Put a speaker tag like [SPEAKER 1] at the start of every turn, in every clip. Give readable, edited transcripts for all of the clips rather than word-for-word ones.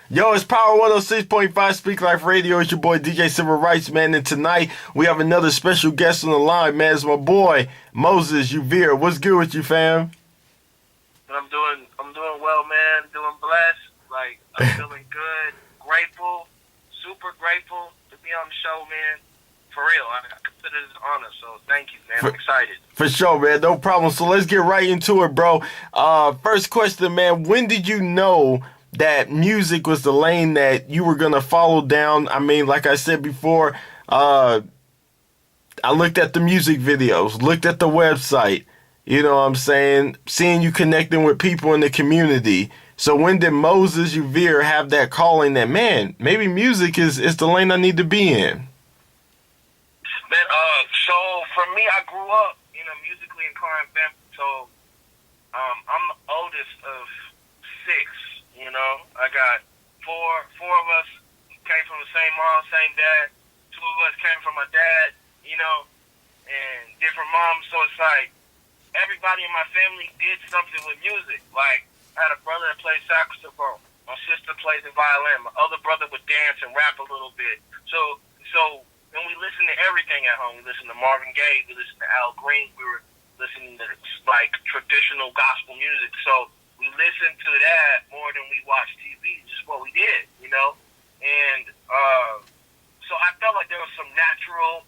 [SPEAKER 1] Yo, it's Power 106.5 Speak Life Radio. It's your boy DJ Civil Rights, man. And tonight we have another special guest on the line, man. It's my boy Moses Uvere. What's good with you, fam?
[SPEAKER 2] I'm doing well, man. Doing blessed. Like, I'm feeling good, grateful, super grateful to be on the show, man. For real, I consider this an honor. So thank you, man. I'm excited.
[SPEAKER 1] For sure, man. No problem. So let's get right into it, bro. First question, man. When did you know that music was the lane that you were gonna follow down? I mean, like I said before, I looked at the music videos, looked at the website. You know what I'm saying? Seeing you connecting with people in the community. So when did Moses Uvere have that calling that, man, maybe music is the lane I need to be in?
[SPEAKER 2] Man, so for me, I grew up in a musically inclined family. So I'm the oldest of six. You know, I got four of us came from the same mom, same dad. Two of us came from my dad. You know, and different moms. So it's like everybody in my family did something with music. Like, I had a brother that played saxophone. My sister played the violin. My other brother would dance and rap a little bit. So when we listened to everything at home, we listened to Marvin Gaye, we listened to Al Green, we were listening to like traditional gospel music. So we listened to that more than we watched TV. Just what we did, you know. And so I felt like there was some natural.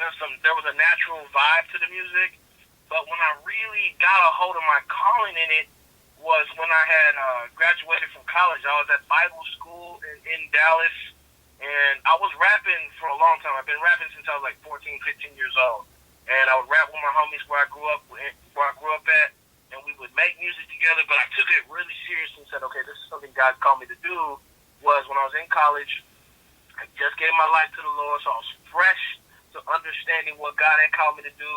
[SPEAKER 2] There was a natural vibe to the music, but when I really got a hold of my calling in it was when I had graduated from college. I was at Bible school in Dallas, and I was rapping for a long time. I've been rapping since I was like 14, 15 years old, and I would rap with my homies where I grew up at, and we would make music together. But I took it really seriously and said, okay, this is something God called me to do. Was when I was in college, I just gave my life to the Lord, so I was fresh to understanding what God had called me to do.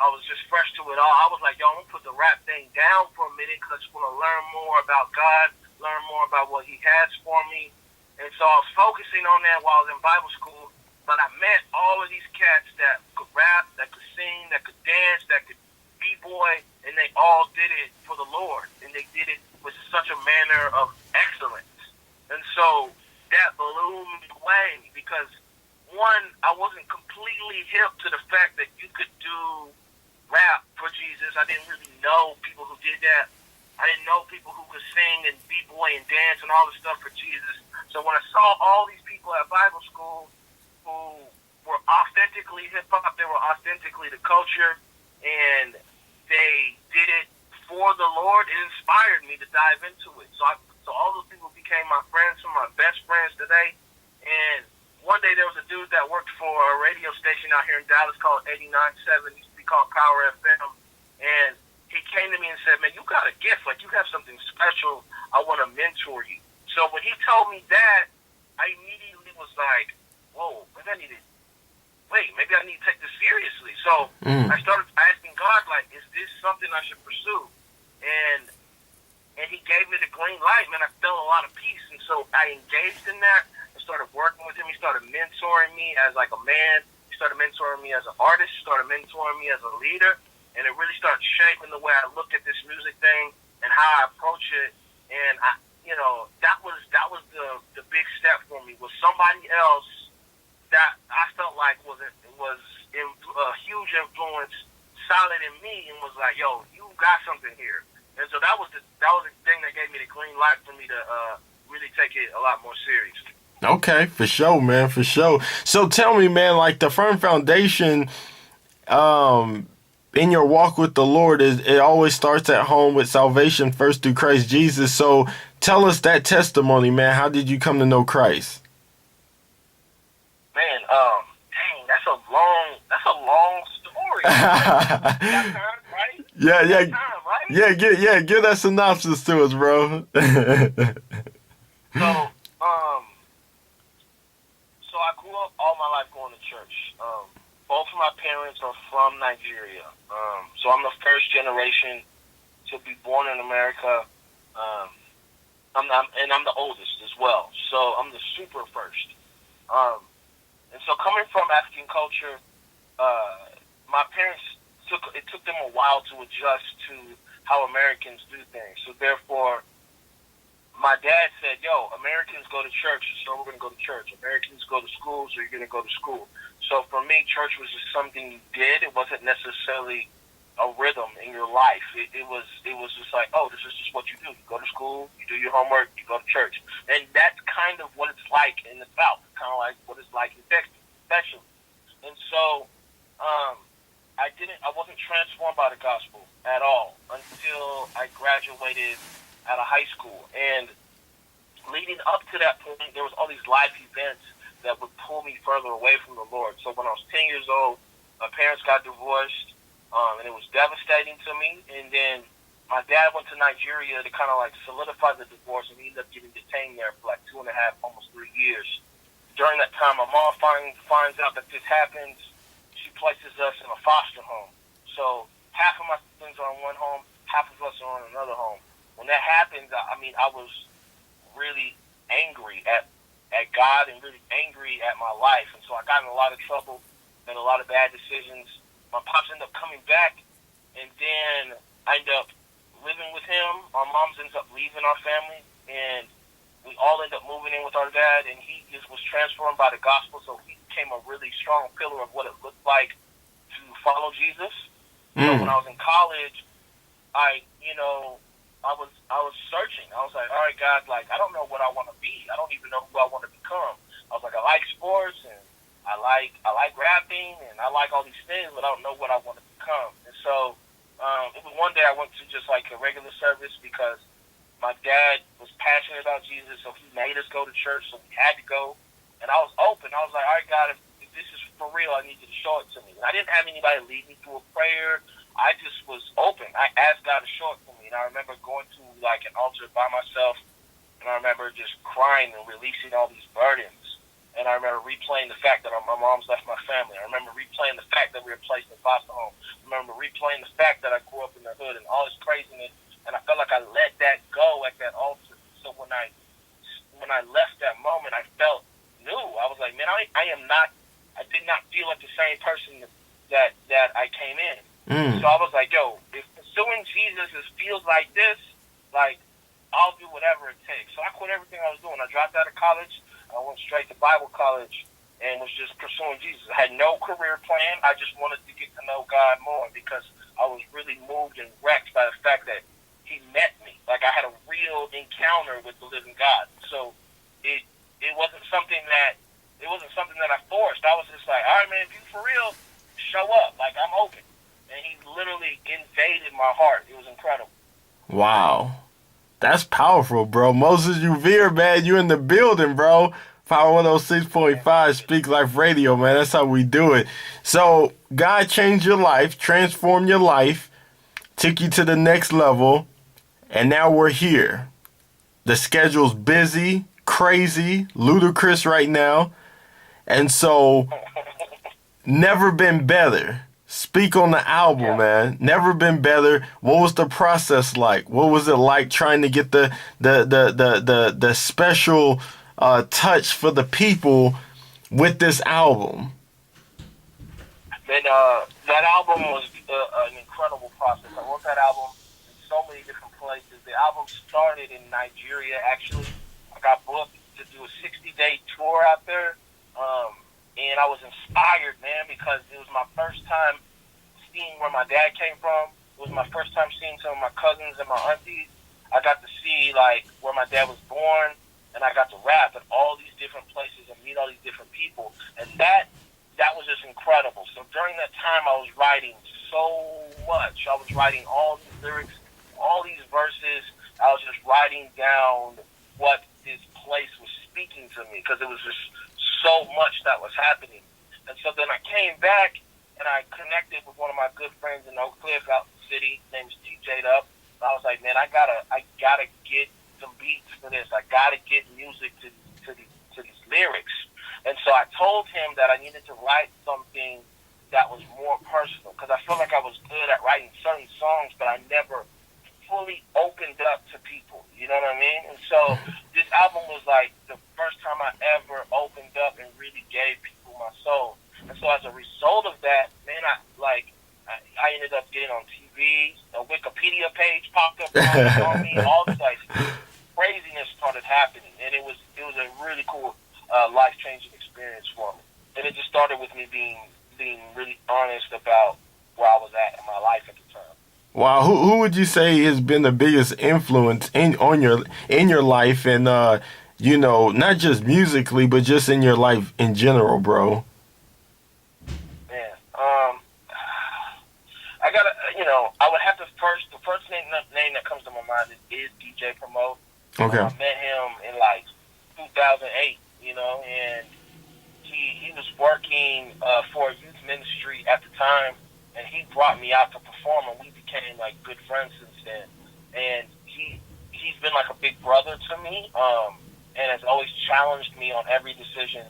[SPEAKER 2] I was just fresh to it all. I was like, yo, I'm going to put the rap thing down for a minute because I just want to learn more about God, learn more about what he has for me. And so I was focusing on that while I was in Bible school. But I met all of these cats that could rap, that could sing, that could dance, that could b-boy, and they all did it for the Lord. And they did it with such a manner of excellence. And so that blew me away because, one, I wasn't completely hip to the fact that you could do rap for Jesus. I didn't really know people who did that. I didn't know people who could sing and b-boy and dance and all this stuff for Jesus. So when I saw all these people at Bible school who were authentically hip-hop, they were authentically the culture, and they did it for the Lord, it inspired me to dive into it. So all those people became my friends, some of my best friends today. And one day there was a dude that worked for a radio station out here in Dallas called 89.7, used to be called Power FM. And he came to me and said, man, you got a gift. Like, you have something special. I want to mentor you. So when he told me that, I immediately was like, whoa, maybe I need to take this seriously. So I started asking God, like, is this something I should pursue? And he gave me the green light, man. I felt a lot of peace. And so I engaged in that. I started working with him. He started mentoring me as like a man. He started mentoring me as an artist. He started mentoring me as a leader. And it really started shaping the way I look at this music thing and how I approach it. And that was the big step for me. Was somebody else that I felt like was a huge influence, solid in me, and was like, yo, you got something here. And so that was the thing that gave me the green light for me to really take it a lot more serious.
[SPEAKER 1] Okay, for sure, man, for sure. So tell me, man, like the firm foundation in your walk with the Lord, it always starts at home with salvation first through Christ Jesus. So tell us that testimony, man. How did you come to know Christ?
[SPEAKER 2] Man, dang, that's a long story. Got time, right?
[SPEAKER 1] Yeah.
[SPEAKER 2] Time, right?
[SPEAKER 1] Give that synopsis to us, bro.
[SPEAKER 2] So I grew up all my life going to church. Both of my parents are from Nigeria. So I'm the first generation to be born in America. I'm the oldest as well. So I'm the super first. And so coming from African culture, my parents took them a while to adjust to how Americans do things. So therefore, my dad said, yo, Americans go to church, so we're going to go to church. Americans go to school, so you're going to go to school. So for me, church was just something you did. It wasn't necessarily a rhythm in your life. It was just like, oh, this is just what you do. You go to school, you do your homework, you go to church. And that's kind of what it's like in the South. It's kind of like what it's like in Texas, especially. And so I wasn't transformed by the gospel at all until I graduated out of high school. And leading up to that point, there was all these life events that would pull me further away from the Lord. So when I was 10 years old, my parents got divorced, and it was devastating to me. And then my dad went to Nigeria to kind of like solidify the divorce, and he ended up getting detained there for like 2.5, almost 3 years. During that time, my mom finds out that this happens. She places us in a foster home. So half of my siblings are in one home, half of us are in another home. When that happens, I was really angry at God and really angry at my life. And so I got in a lot of trouble, made a lot of bad decisions. My pops ended up coming back, and then I ended up living with him. Our moms ended up leaving our family, and we all ended up moving in with our dad, and he just was transformed by the gospel, so he became a really strong pillar of what it looked like to follow Jesus. So when I was in college, I was searching. I was like, all right, God, like, I don't know what I want to be. I don't even know who I want to become. I was like, I like sports, and I like rapping, and I like all these things, but I don't know what I want to become. And so it was one day I went to just like a regular service because my dad was passionate about Jesus, so he made us go to church, so we had to go. And I was open. I was like, all right, God, if this is for real, I need you to show it to me. And I didn't have anybody lead me through a prayer. I just was open. I asked God to show it to me. And I remember going to like an altar by myself, and I remember just crying and releasing all these burdens. And I remember replaying the fact that my mom's left my family. I remember replaying the fact that we were placed in foster home. I remember replaying the fact that I grew up in the hood and all this craziness. And I felt like I let that go at that altar. So when I left that moment, I felt new. I was like, man, I did not feel like the same person that I came in. So I was like, yo, if pursuing Jesus feels like this, like, I'll do whatever it takes. So I quit everything I was doing. I dropped out of college. I went straight to Bible college and was just pursuing Jesus. I had no career plan. I just wanted to get to know God more because I was really moved and wrecked by the fact that he met me. Like, I had a real encounter with the living God. So it wasn't something that I forced. I was just like, all right, man, if you for real, show up. Like, I'm open. And he literally invaded my heart. It was incredible.
[SPEAKER 1] Wow. That's powerful, bro. Moses Uvere, man, you in the building, bro. Power 106.5, Speak Life Radio, man. That's how we do it. So, God changed your life, transformed your life, took you to the next level, and now we're here. The schedule's busy, crazy, ludicrous right now. And so, never been better. Speak on the album, man. Never been better. What was the process like? What was it like trying to get the special touch for the people with this album?
[SPEAKER 2] Man, that album was an incredible process. I wrote that album in so many different places. The album started in Nigeria, actually. I got booked to do a 60-day tour out there. And I was inspired, man, because it was my first time seeing where my dad came from. It was my first time seeing some of my cousins and my aunties. I got to see, like, where my dad was born, and I got to rap at all these different places and meet all these different people. And that was just incredible. So during that time, I was writing so much. I was writing all these lyrics, all these verses. I was just writing down what this place was speaking to me because it was just so much that was happening. And so then I came back and I connected with one of my good friends in Oak Cliff out in the city. His name is TJ Up. And I was like, man, I gotta get some beats for this. I gotta get music to these lyrics. And so I told him that I needed to write something that was more personal because I felt like I was good at writing certain songs, but I never fully opened up to people. You know what I mean? And so this album was like the first time I ever opened up and really gave people my soul. And so as a result of that, man, I ended up getting on TV. A Wikipedia page popped up on me, all these like craziness started happening, and it was a really cool life changing experience for me. And it just started with me being really honest about where I was at in my life at the time.
[SPEAKER 1] Wow, who would you say has been the biggest influence in your life, and not just musically, but just in your life in general, bro?
[SPEAKER 2] Man, I gotta, I would have to the first name that comes to my mind is DJ Promote.
[SPEAKER 1] Okay.
[SPEAKER 2] I met him in like 2008, and he was working for a youth ministry at the time, and he brought me out to perform, and we became like good friends since then. And he's been like a big brother to me, and has always challenged me on every decision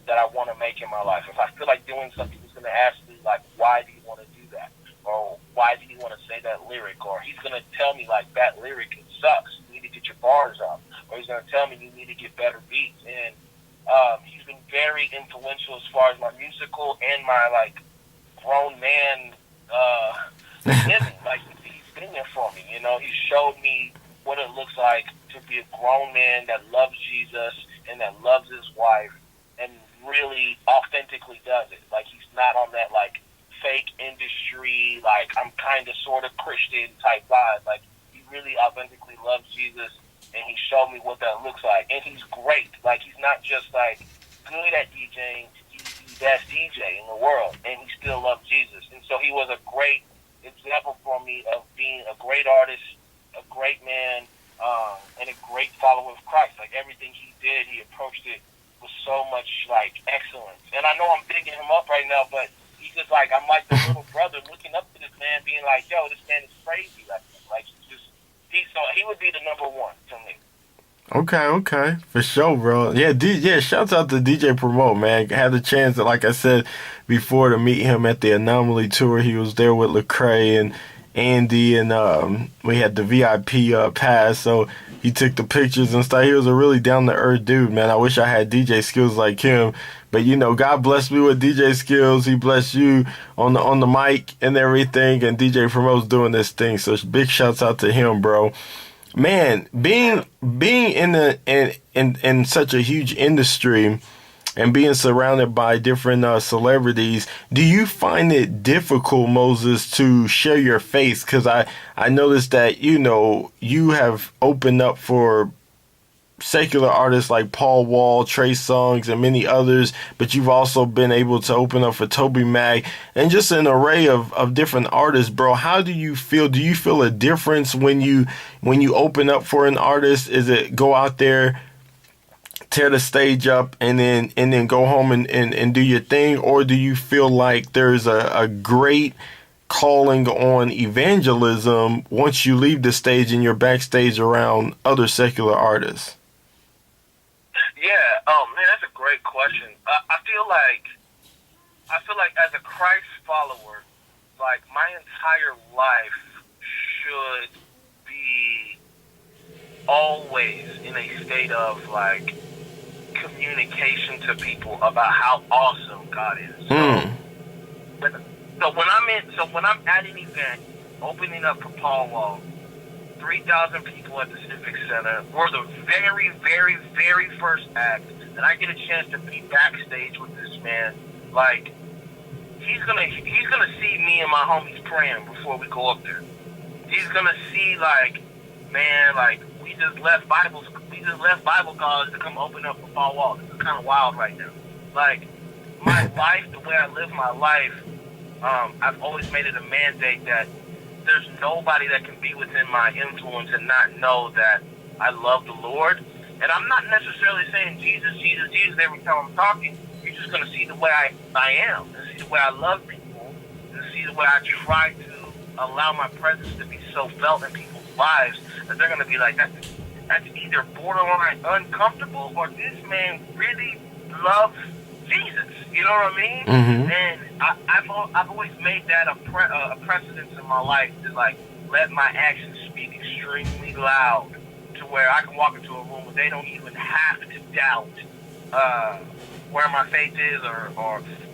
[SPEAKER 2] that I want to make in my life. If I feel like doing something, he's going to ask me like, "Why do you want to do that?" Or "Why do you want to say that lyric?" Or he's going to tell me like, "That lyric, it sucks. You need to get your bars up." Or he's going to tell me you need to get better beats. And he's been very influential as far as my musical and my like grown man living. Like he's been there for me. He showed me what it looks like to be a grown man that loves Jesus and that loves his wife and really authentically does it. Like he's not on that like fake industry, like I'm kind of sort of Christian type vibe. Like he really authentically loves Jesus, and he showed me what that looks like. And he's great. Like he's not just like good at DJing, he's the best DJ in the world, and he still loves Jesus. And so he was a great example for me of being a great artist, a great man, and a great follower of Christ. Like everything he did, he approached it with so much like excellence. And I know I'm bigging him up right now, but he's just like, I'm like the little brother looking up to this man, being like, "Yo, this man is crazy." Like he would be the number one to me.
[SPEAKER 1] Okay, for sure, bro. Yeah, shouts out to DJ Promote, man. Had the chance, like I said before, to meet him at the Anomaly tour. He was there with Lecrae and Andy, and we had the VIP pass, so he took the pictures and stuff. He was a really down to earth dude, man. I wish I had DJ skills like him, but God blessed me with DJ skills. He blessed you on the mic and everything, and DJ Promote's doing this thing. So big shouts out to him, bro. Man, being in such a huge industry and being surrounded by different celebrities, do you find it difficult, Moses, to share your faith? Because I noticed that you have opened up for secular artists like Paul Wall, Trey Songz, and many others, but you've also been able to open up for Toby Mac and just an array of different artists, bro. How do you feel? Do you feel a difference when you open up for an artist? Is it go out there, tear the stage up, and then go home and do your thing? Or do you feel like there's a great calling on evangelism once you leave the stage and you're backstage around other secular artists?
[SPEAKER 2] Yeah, oh man, that's a great question. I feel like as a Christ follower, like my entire life should be always in a state of like communication to people about how awesome God is. So when I'm at an event, opening up for Paul Wall, 3,000 people at the Civic Center, we're the very, very, very first act, and I get a chance to be backstage with this man. Like he's gonna see me and my homies praying before we go up there. He's gonna see like, man, like we just left Bible college to come open up for Paul Wall. This is kind of wild right now. Like my life, the way I live my life. I've always made it a mandate that there's nobody that can be within my influence and not know that I love the Lord. And I'm not necessarily saying Jesus, Jesus, Jesus every time I'm talking. You're just going to see the way I am, and see the way I love people, and see the way I try to allow my presence to be so felt in people's lives that they're going to be like, that's either borderline uncomfortable or this man really loves Jesus, you know what I mean?
[SPEAKER 1] Mm-hmm.
[SPEAKER 2] And I've always made that a precedence in my life to like let my actions speak extremely loud to where I can walk into a room where they don't even have to doubt where my faith is or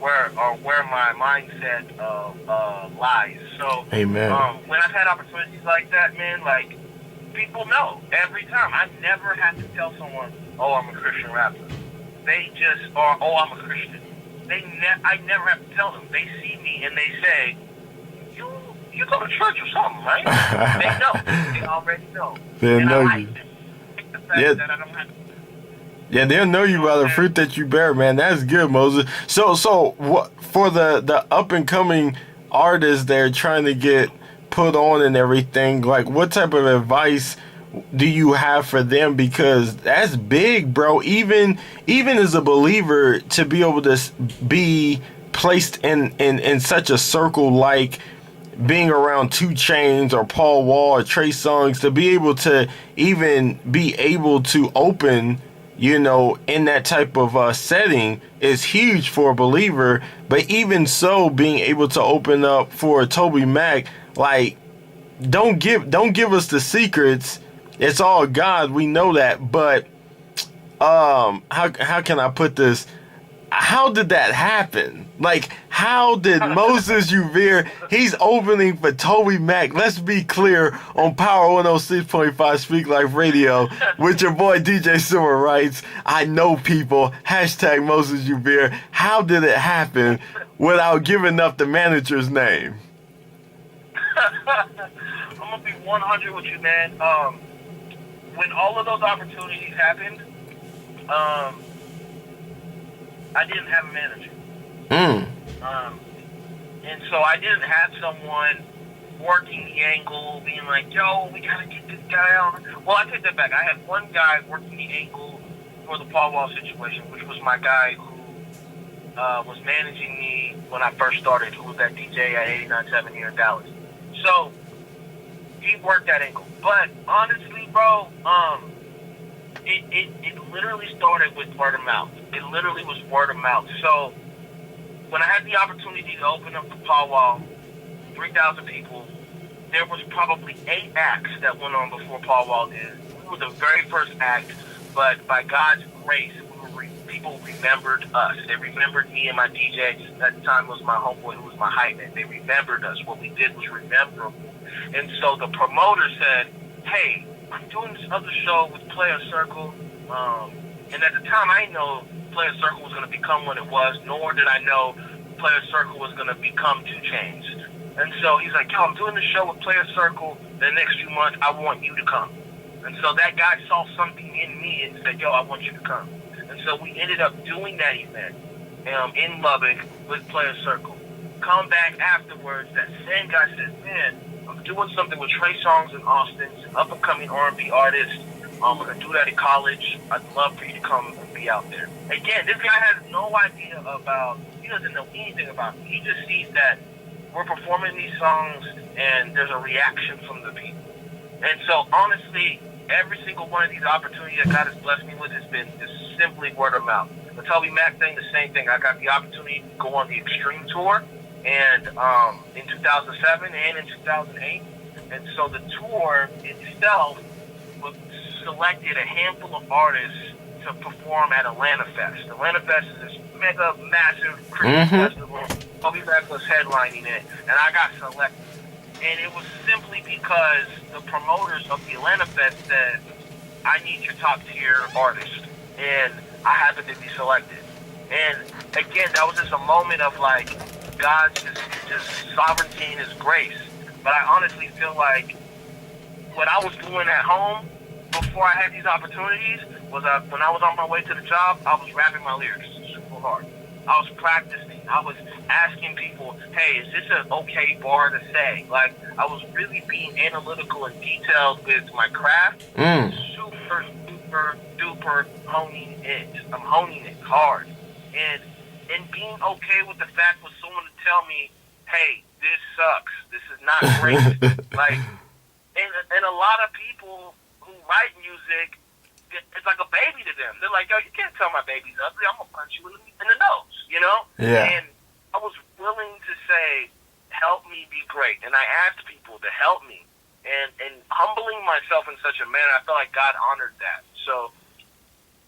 [SPEAKER 2] where my mindset lies. So
[SPEAKER 1] Amen.
[SPEAKER 2] When I've had opportunities like that, man, like people know every time. I never had to tell someone, "Oh, I'm a Christian rapper." They just are, "Oh, I'm a Christian." I never have to tell them. They see me and they say, "You go to church or something, right?" They know. They already know.
[SPEAKER 1] They know
[SPEAKER 2] I
[SPEAKER 1] you.
[SPEAKER 2] like the fact
[SPEAKER 1] Yeah.
[SPEAKER 2] that I don't have to.
[SPEAKER 1] Yeah, they'll know you by the fruit that you bear, man. That's good, Moses. So what for the up and coming artists they're trying to get put on and everything? Like, what type of advice do you have for them? Because that's big, bro. Even as a believer, to be able to be placed in such a circle, like being around 2 Chainz or Paul Wall or Trey Songz, to be able to even be able to open, in that type of setting is huge for a believer. But even so, being able to open up for Toby Mac, like, don't give us the secrets. It's all God. We know that. But how can I put this? How did that happen? Like, how did Moses Uvere, he's opening for Toby Mac? Let's be clear, on Power 106.5 Speak Life Radio with your boy DJ Summer Rightz. I know people. Hashtag Moses Uvere. How did it happen without giving up the manager's name?
[SPEAKER 2] I'm gonna be 100 with you, man. When all of those opportunities happened, I didn't have a manager. And so I didn't have someone working the angle, being like, "Yo, we gotta get this guy on." Well, I take that back. I had one guy working the angle for the Paul Wall situation, which was my guy who was managing me when I first started, who was that DJ at 89.7 here in Dallas. So he worked that angle. But honestly, bro, it literally started with word of mouth. It literally was word of mouth. So when I had the opportunity to open up the Paul Wall, 3,000 people, there was probably 8 acts that went on before Paul Wall did. We were the very first act, but by God's grace, people remembered us. They remembered me and my DJ. At the time was my homeboy who was my hype man. They remembered us. What we did was memorable. And so the promoter said, "Hey, I'm doing this other show with Player Circle." And at the time, I didn't know Player Circle was going to become what it was, nor did I know Player Circle was going to become 2 Chainz. And so he's like, "Yo, I'm doing this show with Player Circle the next few months. I want you to come." And so that guy saw something in me and said, "Yo, I want you to come." And so we ended up doing that event in Lubbock with Player Circle. Come back afterwards, that same guy said, "Man, I'm doing something with Trey Songz in Austin, up and coming R&B artist. We're going to do that at college. I'd love for you to come and be out there." Again, this guy has no idea he doesn't know anything about me. He just sees that we're performing these songs and there's a reaction from the people. And so, honestly, every single one of these opportunities that God has blessed me with has been just simply word of mouth. The Toby Mac thing, the same thing. I got the opportunity to go on the Extreme Tour, and in 2007 and in 2008. And so the tour itself selected a handful of artists to perform at Atlanta Fest. Atlanta Fest is this mega, massive Christian festival. Toby Mac was headlining it, and I got selected. And it was simply because the promoters of the Atlanta Fest said, "I need your top tier artist." And I happened to be selected. And again, that was just a moment of like God's just sovereignty and His grace. But I honestly feel like what I was doing at home before I had these opportunities was when I was on my way to the job, I was rapping my lyrics super hard. I was practicing. I was asking people, "Hey, is this an okay bar to say?" Like, I was really being analytical and detailed with my craft. Super, duper, duper honing it. I'm honing it hard. And being okay with the fact with someone to tell me, "Hey, this sucks. This is not great." Like, and a lot of people who write music, it's like a baby to them. They're like, "Yo, you can't tell my baby's ugly. I'm gonna punch you in the nose," you know?
[SPEAKER 1] Yeah.
[SPEAKER 2] And I was willing to say, "Help me be great." And I asked people to help me. And humbling myself in such a manner, I felt like God honored that. So,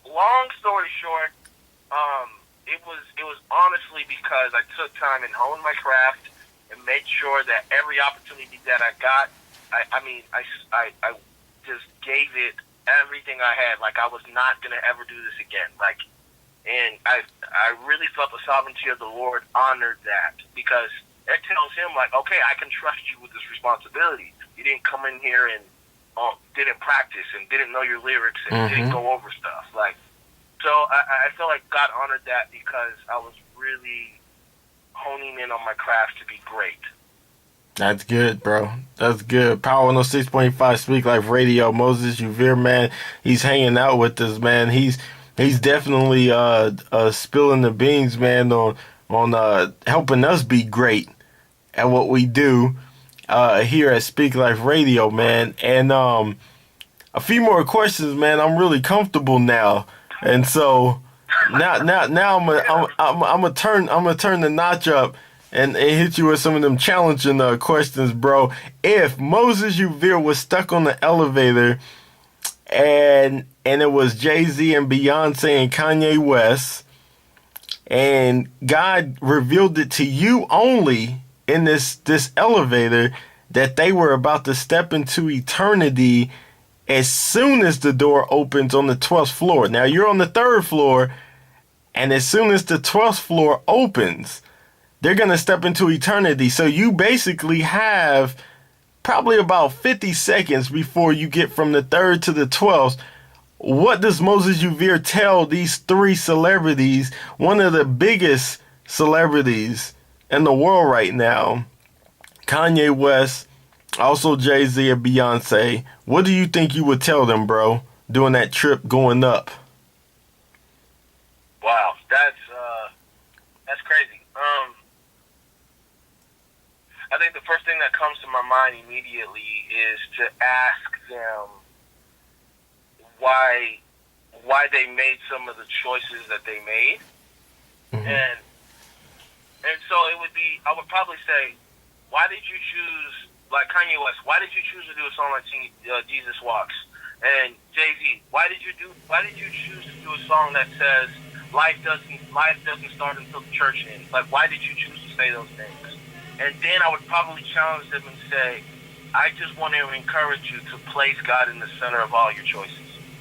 [SPEAKER 2] long story short, it was honestly because I took time and honed my craft and made sure that every opportunity that I got, I just gave it everything I had. Like, I was not going to ever do this again. Like, and I really felt the sovereignty of the Lord honored that, because it tells him, like, okay, I can trust you with this responsibility. You didn't come in here and didn't practice and didn't know your lyrics and didn't go over stuff. Like, so I feel like God honored that because I was really honing in on my craft to be great.
[SPEAKER 1] That's good, bro. That's good. Power 106.5 Speak Life Radio. Moses Uvere, man, he's hanging out with us, man. He's definitely spilling the beans, man, on helping us be great at what we do here at Speak Life Radio, man. And a few more questions, man. I'm really comfortable now, and so now I'm gonna turn the notch up and hit you with some of them challenging questions, bro. If Moses Uvere was stuck on the elevator and it was Jay-Z and Beyonce and Kanye West, and God revealed it to you only in this elevator that they were about to step into eternity as soon as the door opens on the 12th floor. Now, you're on the 3rd floor, and as soon as the 12th floor opens, they're going to step into eternity. So you basically have probably about 50 seconds before you get from the 3rd to the 12th. What does Moses Uvere tell these 3 celebrities, one of the biggest celebrities in the world right now, Kanye West, also Jay-Z and Beyonce? What do you think you would tell them, bro, during that trip going up?
[SPEAKER 2] Wow, that's crazy. I think the first thing that comes to my mind immediately is to ask them why they made some of the choices that they made, and so it would be, I would probably say, why did you choose, like Kanye West, why did you choose to do a song like Jesus Walks? And Jay-Z, why did you choose to do a song that says life doesn't start until the church ends? Like, why did you choose to say those things? And then I would probably challenge them and say, I just want to encourage you to place God in the center of all your choices.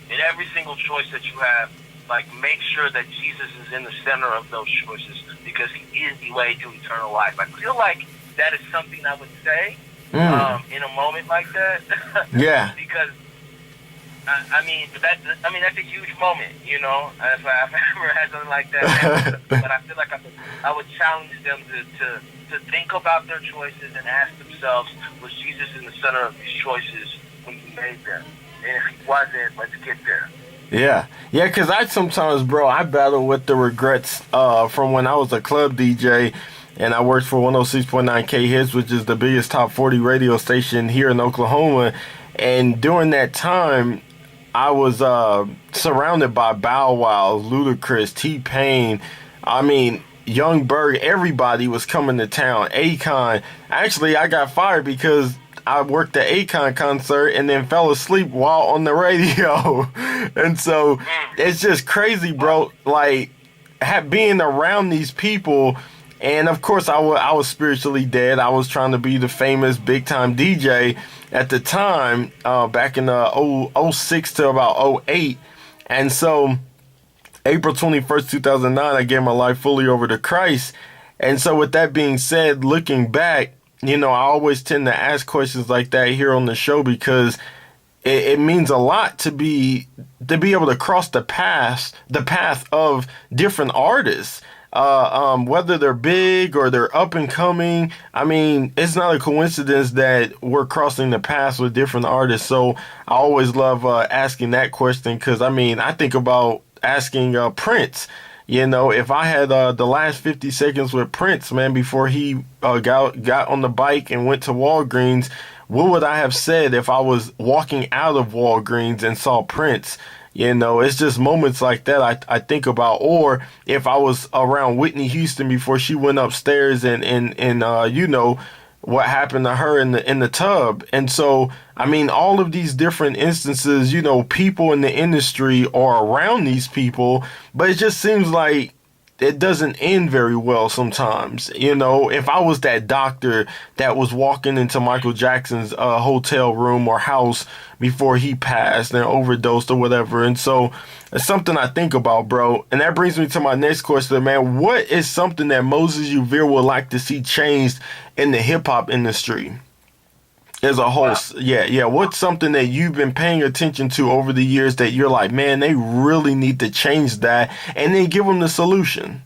[SPEAKER 2] In every single choice that you have, like, make sure that Jesus is in the center of those choices, because he is the way to eternal life. I feel like that is something I would say in a moment like that.
[SPEAKER 1] Yeah.
[SPEAKER 2] Because I mean that's a huge moment, you know. If I've ever had something like that, but I feel like I would challenge them to think about their choices and ask themselves, was Jesus in the center of these choices when he made them? And if he wasn't, let's get there.
[SPEAKER 1] Yeah, because I sometimes, bro, I battle with the regrets from when I was a club DJ and I worked for 106.9 K-Hits, which is the biggest top 40 radio station here in Oklahoma. And during that time, I was surrounded by Bow Wow, Ludacris, T-Pain, I mean, Young Berg, everybody was coming to town. Akon. Actually, I got fired because I worked the Akon concert and then fell asleep while on the radio. And so it's just crazy, bro. Like, being around these people. And of course, I was spiritually dead. I was trying to be the famous big time DJ at the time, back in 06 to about 08. And so April 21st, 2009, I gave my life fully over to Christ. And so with that being said, looking back, you know, I always tend to ask questions like that here on the show because it means a lot to be able to cross the path of different artists. Whether they're big or they're up and coming, I mean, it's not a coincidence that we're crossing the paths with different artists. So I always love asking that question because, I mean, I think about asking Prince. You know, if I had the last 50 seconds with Prince, man, before he got on the bike and went to Walgreens, what would I have said if I was walking out of Walgreens and saw Prince? You know, it's just moments like that I think about. Or if I was around Whitney Houston before she went upstairs and you know, what happened to her in the tub. And so, I mean, all of these different instances, you know, people in the industry are around these people, but it just seems like it doesn't end very well sometimes. You know, if I was that doctor that was walking into Michael Jackson's hotel room or house before he passed and overdosed or whatever. And so it's something I think about, bro. And that brings me to my next question, man. What is something that Moses Uvere would like to see changed in the hip hop industry as a whole?
[SPEAKER 2] Wow.
[SPEAKER 1] Yeah. What's something that you've been paying attention to over the years that you're like, man, they really need to change that, and then give them the solution?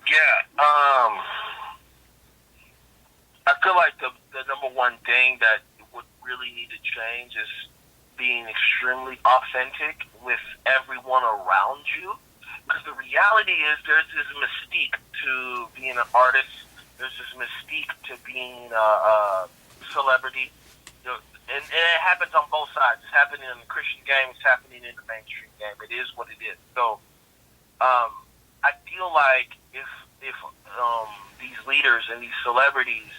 [SPEAKER 2] Yeah. I feel like the number one thing that would really need to change is being extremely authentic with everyone around you. Because the reality is there's this mystique to being an artist. There's this mystique to being a celebrity. You know, and it happens on both sides. It's happening in the Christian game. It's happening in the mainstream game. It is what it is. So I feel like if these leaders and these celebrities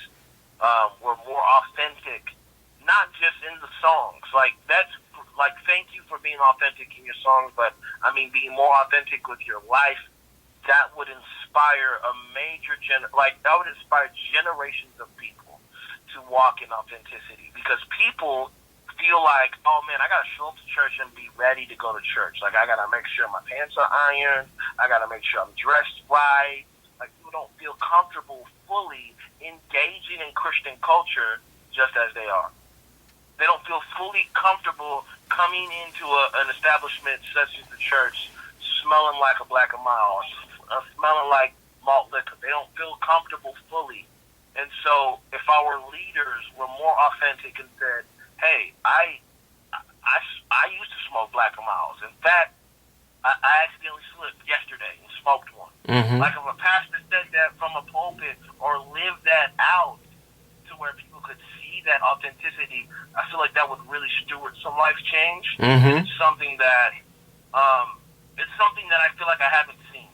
[SPEAKER 2] were more authentic, not just in the songs. Like, that's like, thank you for being authentic in your songs, but I mean, being more authentic with your life. That would inspire a major that would inspire generations of people to walk in authenticity, because people feel like, oh man, I gotta show up to church and be ready to go to church. Like, I gotta make sure my pants are ironed. I gotta make sure I'm dressed right. Like, people don't feel comfortable fully engaging in Christian culture just as they are. They don't feel fully comfortable coming into an establishment such as the church, smelling like a Black and Mild, smelling like malt liquor. They don't feel comfortable fully. And so if our leaders were more authentic and said, hey, I used to smoke Black and Milds. In fact, I accidentally slipped yesterday and smoked one.
[SPEAKER 1] Mm-hmm.
[SPEAKER 2] Like, if a pastor said that from a pulpit or lived that out to where people could see that authenticity, I feel like that would really steward some life change.
[SPEAKER 1] Mm-hmm.
[SPEAKER 2] It's something that I feel like I haven't seen.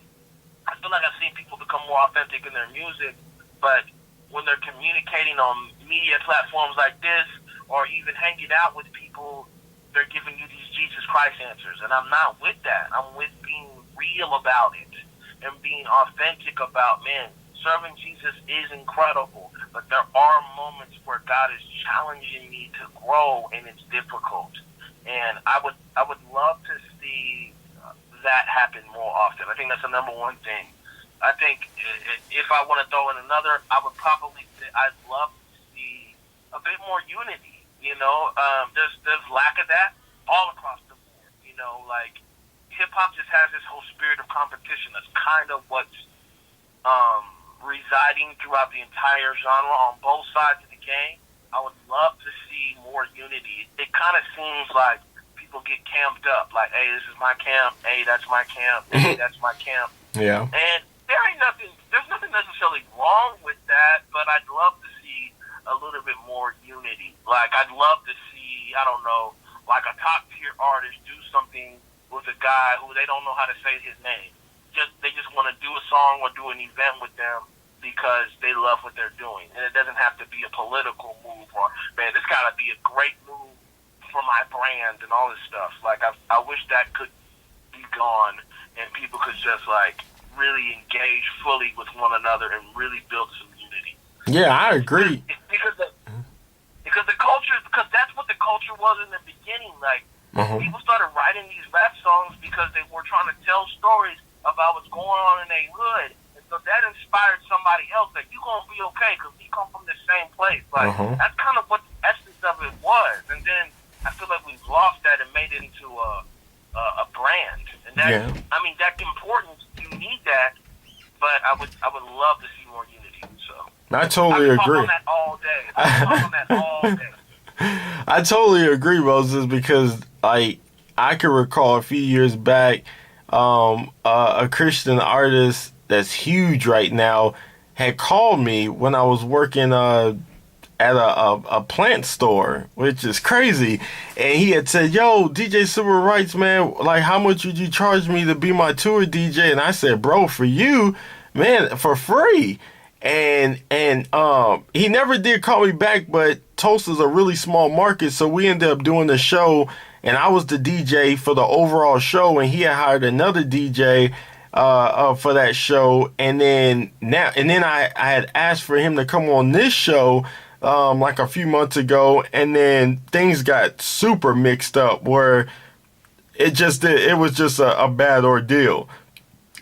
[SPEAKER 2] I feel like I've seen people become more authentic in their music, but when they're communicating on media platforms like this, or even hanging out with people, they're giving you these Jesus Christ answers. And I'm not with that. I'm with being real about it and being authentic about, man, serving Jesus is incredible, but there are moments where God is challenging me to grow, and it's difficult. And I would love to see that happen more often. I think that's the number one thing. I think if I want to throw in another, I would probably say I'd love to see a bit more unity. You know, there's lack of that all across the board. You know, like, hip hop just has this whole spirit of competition. That's kind of what's residing throughout the entire genre on both sides of the game. I would love to see more unity. It kind of seems like people get camped up. Like, hey, this is my camp. Hey, that's my camp. Hey, that's my camp.
[SPEAKER 1] Yeah.
[SPEAKER 2] And there's nothing necessarily wrong with that, but I'd love to see a little bit more unity. Like, I'd love to see, I don't know, like a top tier artist do something with a guy who they don't know how to say his name. They just want to do a song or do an event with them because they love what they're doing. And it doesn't have to be a political move or, man, this got to be a great move for my brand and all this stuff. Like, I wish that could be gone and people could just, like, really engage fully with one another and really build some unity.
[SPEAKER 1] Yeah, I agree.
[SPEAKER 2] Because the culture, because that's what the culture was in the beginning. Like, people started writing these rap songs because they were trying to tell stories about what's going on in their hood. And so that inspired somebody else that you're going to be okay because we come from the same place. Like, that's kind of what the essence of it was. And then I feel like we've lost that and made it into a brand. And that, I mean, that's important. You need that. But I would love to see more unity. So
[SPEAKER 1] I totally agree.
[SPEAKER 2] On that all day. I'm on that all day.
[SPEAKER 1] I totally agree, Moses, because I can recall a few years back, a Christian artist that's huge right now had called me when I was working at a plant store, which is crazy. And he had said, yo, DJ Civil Rights, man, like, how much would you charge me to be my tour DJ? And I said, bro, for you, man, for free. And he never did call me back, but Tulsa's a really small market, so we ended up doing the show and I was the DJ for the overall show, and he had hired another DJ for that show, and then I had asked for him to come on this show like a few months ago, and then things got super mixed up where it was just a bad ordeal.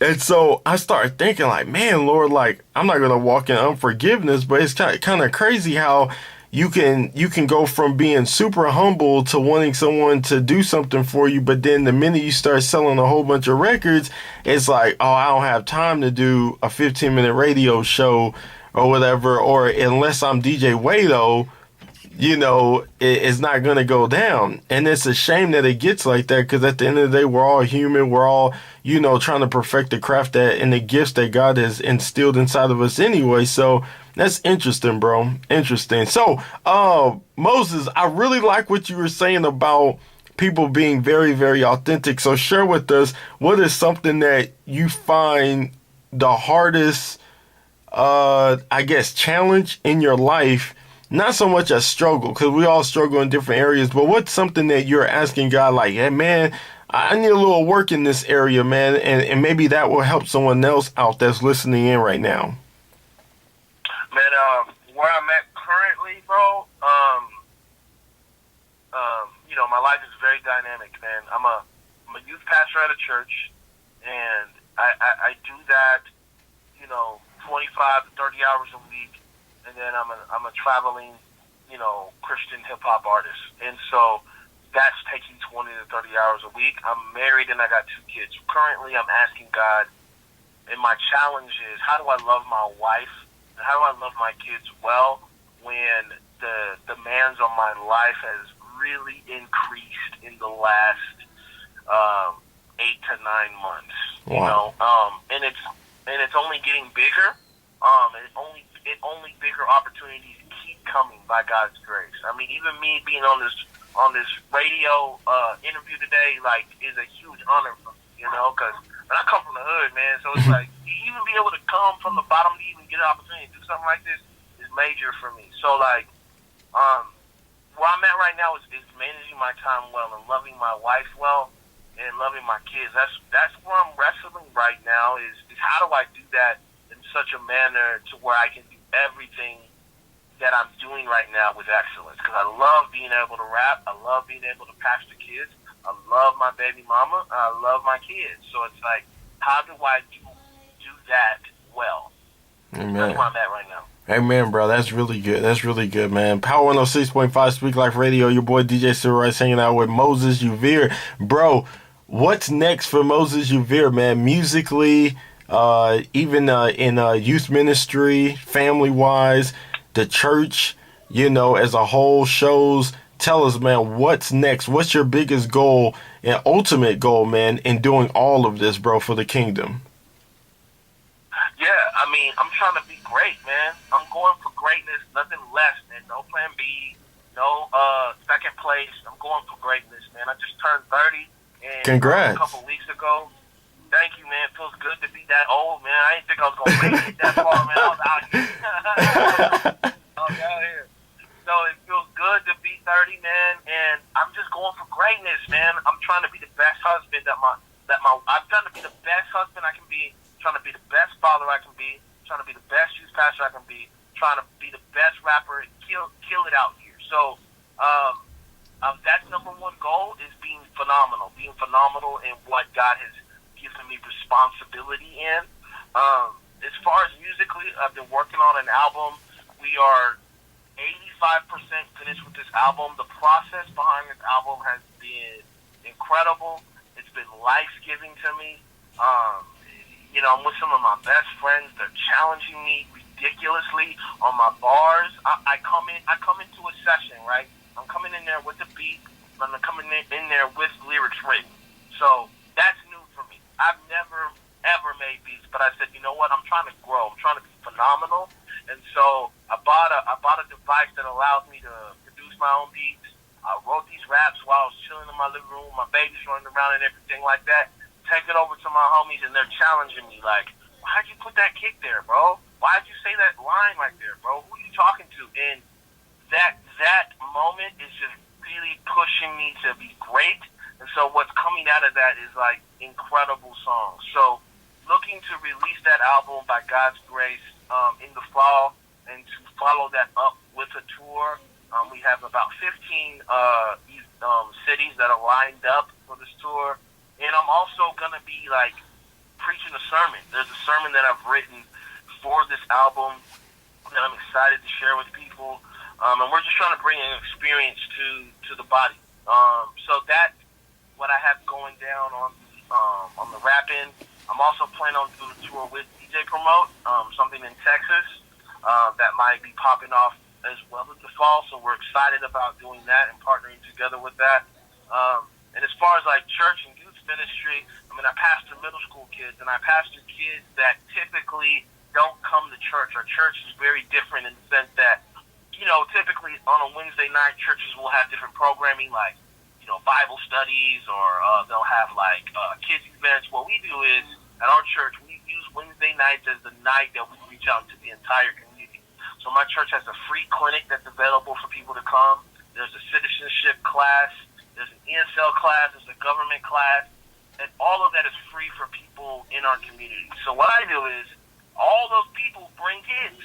[SPEAKER 1] And so I started thinking, like, man, Lord, like, I'm not gonna walk in unforgiveness, but it's kind of crazy how you can go from being super humble to wanting someone to do something for you, but then the minute you start selling a whole bunch of records, it's like, oh, I don't have time to do a 15-minute radio show or whatever, or unless I'm DJ Wado, it's not going to go down. And it's a shame that it gets like that, because at the end of the day, we're all human. We're all, trying to perfect the craft and the gifts that God has instilled inside of us anyway. So that's interesting, bro. Interesting. So, Moses, I really like what you were saying about people being very, very authentic. So share with us, what is something that you find the hardest, challenge in your life? Not so much a struggle, because we all struggle in different areas, but what's something that you're asking God, like, hey, man, I need a little work in this area, man, and maybe that will help someone else out that's listening in right now?
[SPEAKER 2] Man, where I'm at currently, bro, my life is very dynamic, man. I'm a youth pastor at a church, and I do that, 25 to 30 hours a week. And then I'm a traveling, Christian hip hop artist, and so that's taking 20 to 30 hours a week. I'm married and I got 2 kids. Currently, I'm asking God, and my challenge is, how do I love my wife and how do I love my kids well when the demands on my life has really increased in the last 8 to 9 months.
[SPEAKER 1] Wow.
[SPEAKER 2] And it's only getting bigger. And only bigger opportunities keep coming by God's grace. I mean, even me being on this radio interview today, like, is a huge honor for me, because I come from the hood, man. So it's like, even be able to come from the bottom to even get an opportunity to do something like this is major for me. So, like, where I'm at right now is managing my time well and loving my wife well and loving my kids. That's where I'm wrestling right now. Is how do I do that in such a manner to where I can do everything that I'm doing right now with excellence? Because I love being able to rap. I love being able to pastor kids. I love my baby mama. I love my kids. So it's like, how do I do that well?
[SPEAKER 1] Amen.
[SPEAKER 2] That's where I'm at right now.
[SPEAKER 1] Amen, bro. That's really good. That's really good, man. Power 106.5 Speak Life Radio. Your boy DJ Civil Rights hanging out with Moses Uvere. Bro, what's next for Moses Uvere, man? Musically, even in youth ministry, family-wise, the church, as a whole, shows. Tell us, man, what's next? What's your biggest goal and ultimate goal, man, in doing all of this, bro, for the kingdom?
[SPEAKER 2] Yeah, I mean, I'm trying to be great, man. I'm going for greatness, nothing less, man. No plan B, no second place. I'm going for greatness, man. I just turned 30 and
[SPEAKER 1] Congrats.
[SPEAKER 2] A couple weeks ago. Thank you, man. It feels good to be that old, man. I didn't think I was going to make it that far, man. I was out here. I was out here. So it feels good to be 30, man, and I'm just going for greatness, man. I'm trying to be the best husband I'm trying to be the best husband I can be, trying to be the best father I can be, trying to be the best youth pastor I can be, trying to be the best rapper and kill it out here. So that's number one goal, is being phenomenal in what God has given me responsibility in. As far as musically, I've been working on an album. We are 85% finished with this album. The process behind this album has been incredible. It's been life-giving to me. I'm with some of my best friends. They're challenging me ridiculously on my bars. I come into a session, right? I'm coming in there with the beat. I'm coming in there with lyrics written. So that's new for me. I've never, ever made beats, but I said, you know what? I'm trying to grow. I'm trying to be phenomenal. And so I bought a device that allows me to produce my own beats. I wrote these raps while I was chilling in my living room, my baby's running around and everything like that. Take it over to my homies, and they're challenging me like, why'd you put that kick there, bro? Why'd you say that line right there, bro? Who are you talking to? And that moment is just really pushing me to be great. And so what's coming out of that is like incredible songs. So looking to release that album by God's grace in the fall, and to follow that up with a tour. We have about 15 cities that are lined up for this tour. And I'm also going to be like preaching a sermon. There's a sermon that I've written for this album that I'm excited to share with people. And we're just trying to bring an experience to the body. So that's what I have going down on the rap end. I'm also planning on doing a tour with DJ Promote, something in Texas that might be popping off as well in the fall. So we're excited about doing that and partnering together with that. And as far as like church and youth ministry, I mean, I pastor middle school kids, and I pastor kids that typically don't come to church. Our church is very different in the sense that, you know, typically on a Wednesday night, churches will have different programming like, you know, Bible studies, or they'll have like kids events. What we do is, at our church, we use Wednesday nights as the night that we reach out to the entire community. So my church has a free clinic that's available for people to come. There's a citizenship class. There's an ESL class. There's a government class. And all of that is free for people in our community. So what I do is, all those people bring kids.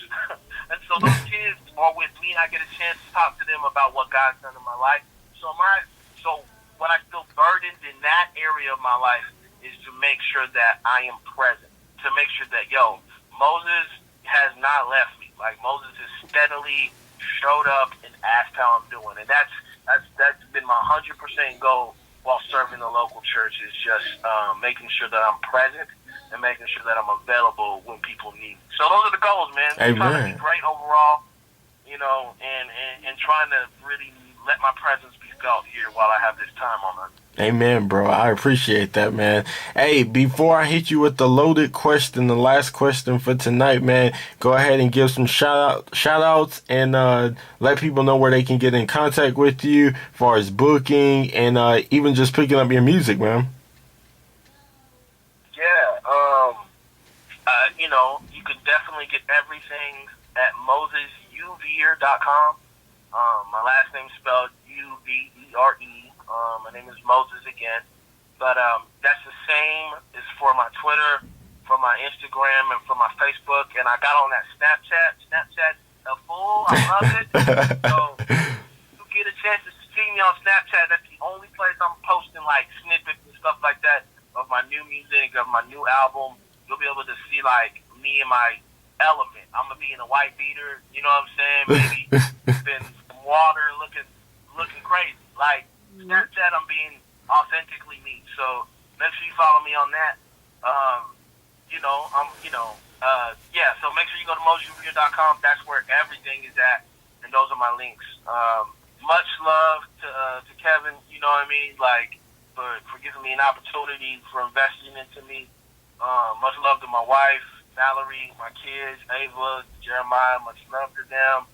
[SPEAKER 2] And so those kids are with me, and I get a chance to talk to them about what God's done in my life. So when I feel burdened in that area of my life is to make sure that I am present, to make sure that, Moses has not left me. Like, Moses has steadily showed up and asked how I'm doing. And that's been my 100% goal while serving the local church, is just making sure that I'm present and making sure that I'm available when people need me. So those are the goals, man.
[SPEAKER 1] Amen.
[SPEAKER 2] Trying to be great overall, and trying to really let my presence be felt here while I have this time on earth.
[SPEAKER 1] Amen, bro. I appreciate that, man. Hey, before I hit you with the loaded question, the last question for tonight, man, go ahead and give some shout outs and let people know where they can get in contact with you as far as booking and even just picking up your music, man.
[SPEAKER 2] Yeah, you can definitely get everything at MosesUvere.com. My last name spelled Uvere. My name is Moses again. But that's the same as for my Twitter, for my Instagram, and for my Facebook. And I got on that Snapchat. Snapchat's a fool. I love it. So you get a chance to see me on Snapchat. That's the only place I'm posting like snippets and stuff like that of my new music, of my new album. You'll be able to see like me in my element. I'm gonna be in a white beater. You know what I'm saying? Maybe in some water, looking crazy. Like Snapchat, I'm being authentically me. So make sure you follow me on that. So make sure you go to MosesUvere.com. That's where everything is at, and those are my links. Much love to Kevin. You know what I mean? Like for giving me an opportunity, for investing into me. Much love to my wife, Valerie, my kids, Ava, Jeremiah. Much love to them.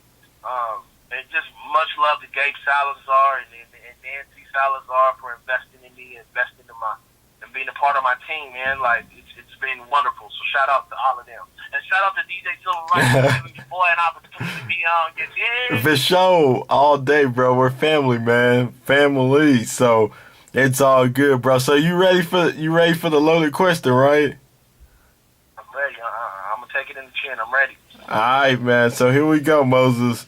[SPEAKER 2] And just much love to Gabe Salazar and Nancy Salazar for investing in me, investing in and being a part of my team, man. Like, it's been wonderful. So shout out to all of them. And shout out to DJ Silver Rightz for giving your boy an opportunity to be on.
[SPEAKER 1] For sure. All day, bro. We're family, man. Family. So it's all good, bro. So you ready for the loaded question, right?
[SPEAKER 2] I'm ready. I'm going to take it in the chin. I'm ready.
[SPEAKER 1] All right, man. So here we go, Moses.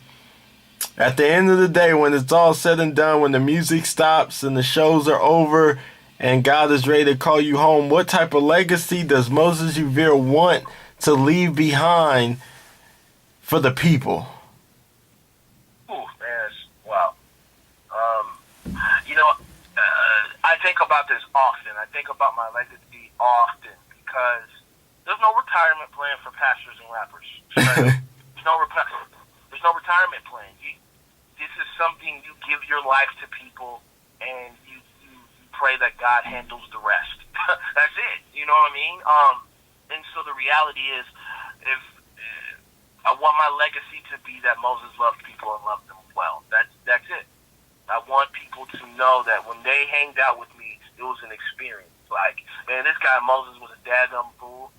[SPEAKER 1] At the end of the day, when it's all said and done, when the music stops and the shows are over and God is ready to call you home, what type of legacy does Moses Uvere want to leave behind for the people?
[SPEAKER 2] Ooh, man. Wow. I think about this often. I think about my legacy often because there's no retirement plan for pastors and rappers. Right? There's no retirement plan. This is something you give your life to people, and you pray that God handles the rest. That's it. You know what I mean? And so the reality is, if I want my legacy to be that Moses loved people and loved them well. That's it. I want people to know that when they hanged out with me, it was an experience. Like, man, this guy Moses was a daggum fool,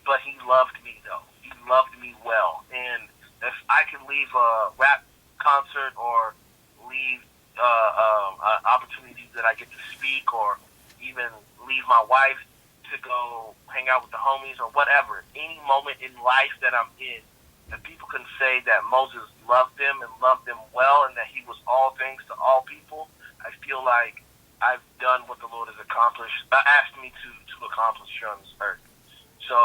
[SPEAKER 2] but he loved me though. He loved me well, and if I could leave a rap concert or leave opportunities that I get to speak or even leave my wife to go hang out with the homies or whatever. Any moment in life that I'm in, that people can say that Moses loved them and loved them well and that he was all things to all people, I feel like I've done what the Lord has asked me to accomplish here on this earth. So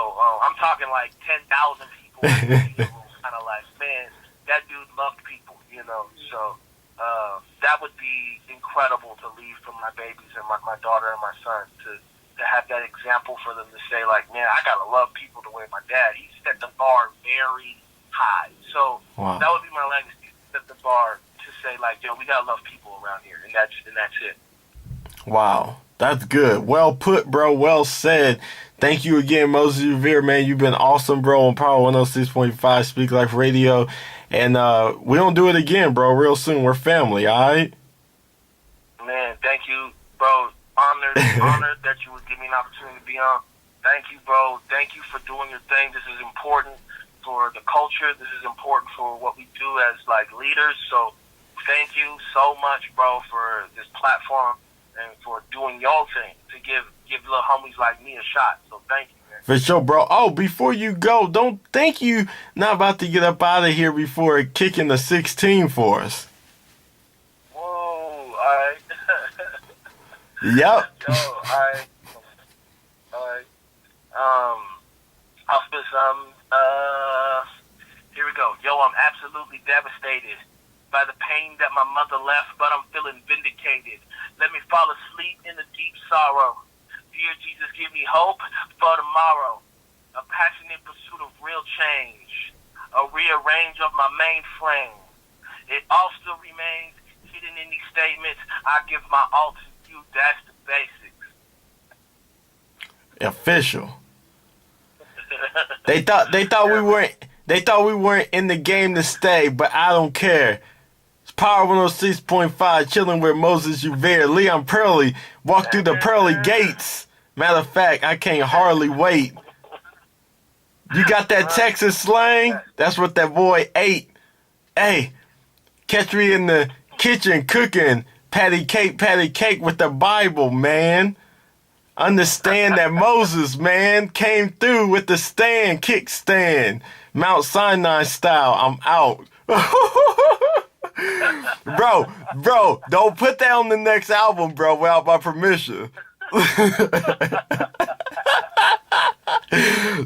[SPEAKER 2] I'm talking like 10,000 people kind of like, man, that dude loved people, you know. So that would be incredible to leave for my babies and my daughter and my son to have that example for them to say, like, man, I got to love people the way my dad, he set the bar very high. So
[SPEAKER 1] wow.
[SPEAKER 2] That would be my legacy, set the bar to say, like, yo, we got to love people around here, and that's it.
[SPEAKER 1] Wow. That's good. Well put, bro. Well said. Thank you again, Moses Uvere, man. You've been awesome, bro, on Power 106.5 Speak Life Radio. And we don't do it again, bro, real soon. We're family, all right?
[SPEAKER 2] Man, thank you, bro. Honored that you would give me an opportunity to be on. Thank you, bro. Thank you for doing your thing. This is important for the culture. This is important for what we do as, like, leaders. So thank you so much, bro, for this platform and for doing your thing to give little homies like me a shot. So thank you, man.
[SPEAKER 1] For sure, bro. Oh, before you go, don't think you not about to get up out of here before kicking the 16 for us.
[SPEAKER 2] Whoa, all right.
[SPEAKER 1] Yep.
[SPEAKER 2] Yo, all right. I'll spit some. Here we go. Yo, I'm absolutely devastated by the pain that my mother left, but I'm feeling vindicated. Let me fall asleep in the deep sorrow. Dear Jesus, give me hope for tomorrow. A passionate pursuit of real change. A rearrange of my mainframe. It all still remains hidden in these statements. I give my all to you. That's the basics.
[SPEAKER 1] Official. They thought we weren't in the game to stay, but I don't care. It's Power 106.5, chilling with Moses Uvere. Leon Pearly walked through the pearly gates. Matter of fact, I can't hardly wait. You got that Texas slang? That's what that boy ate. Hey, catch me in the kitchen cooking patty cake with the Bible, man. Understand that Moses, man, came through with the kickstand, Mount Sinai style. I'm out. Bro, don't put that on the next album, bro, without my permission.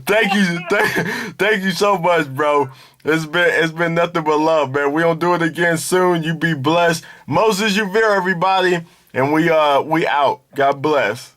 [SPEAKER 1] Thank you so much, bro. It's been nothing but love, man. We don't do it again soon. You be blessed. Moses Uvere, everybody, and we out. God bless.